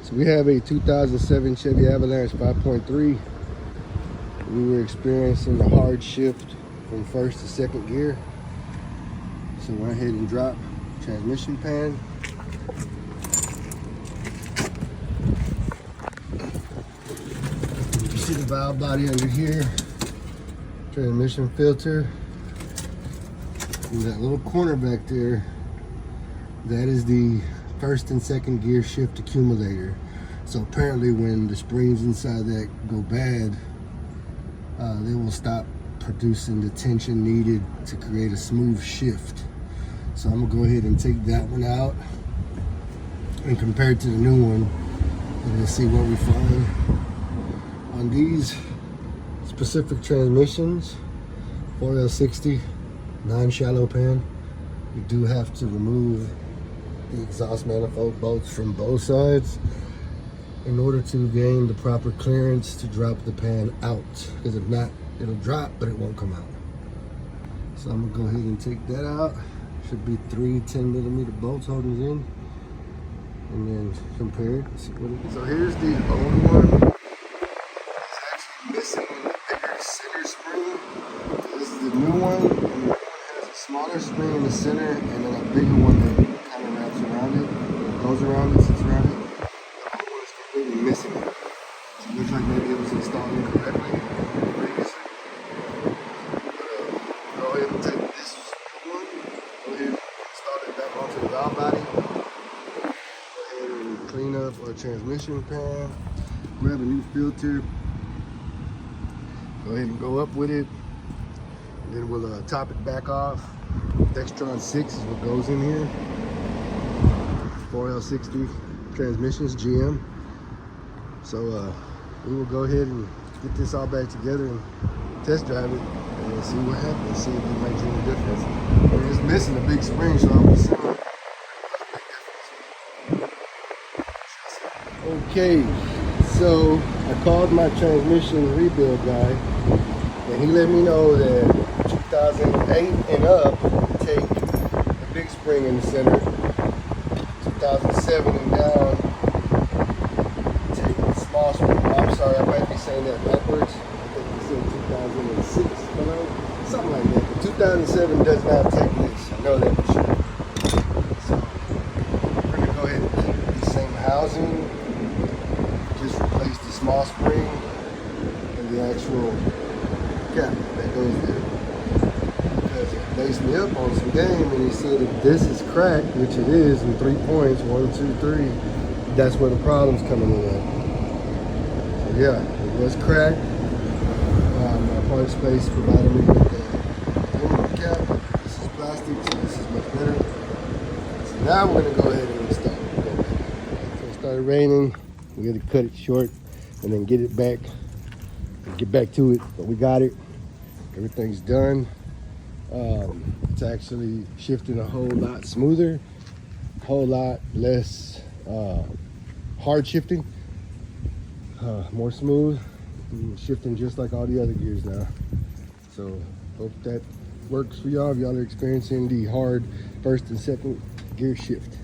So we have a 2007 Chevy Avalanche 5.3. We were experiencing a hard shift from first to second gear. So went ahead and dropped transmission pan. You see the valve body under here, transmission filter, and that little corner back there, that is the first and second gear shift accumulator. So apparently when the springs inside that go bad, they will stop producing the tension needed to create a smooth shift. So I'm gonna go ahead and take that one out and compare it to the new one, and we'll see what we find. On these specific transmissions, 4L60, non-shallow pan, you do have to remove the exhaust manifold bolts from both sides in order to gain the proper clearance to drop the pan out, because if not, it'll drop but it won't come out. So I'm gonna go ahead and take that out. Should be 3 10mm bolts holding it in, and then compare it, see what it is. So here's the old one. It's actually missing the bigger center spring. This is the new one, and the new one has a smaller spring in the center and then a bigger one that kind of wraps around it, goes around it, sits around it. The old one is completely missing it. So it looks like maybe it was installed incorrectly previously. But go ahead and take this one, go ahead and install it back onto the valve body. Go ahead and clean up our transmission pan, grab a new filter, go ahead and go up with it. Then we'll top it back off. Dextron 6 is what goes in here. 4L60 transmissions, GM. So we will go ahead and get this all back together and test drive it and see what happens, see if it makes any difference. It's missing a big spring, so I'm assuming okay, so I called my transmission rebuild guy, and he let me know that 2008 and up take the big spring in the center. 2007 and down take the small spring. I'm sorry, I might be saying that backwards. I think he said 2006, something like that. But 2007 does not take this. I know that for sure. So we're gonna go ahead and keep the same housing. Just replace the small spring and the actual cap that goes there. Because he based me up on some game, and he said if this is cracked, which it is in 3 points, 1, 2, 3, that's where the problem's coming in at. So yeah, it was cracked. My part space provided me with the aluminum cap. This is plastic, so this is much better. So now we're gonna go ahead and install it. So it started raining. We had to cut it short and then get it back and get back to it, but we got it. Everything's done. It's actually shifting a whole lot smoother, a whole lot less hard shifting, more smooth, shifting just like all the other gears now. So hope that works for y'all if y'all are experiencing the hard first and second gear shift.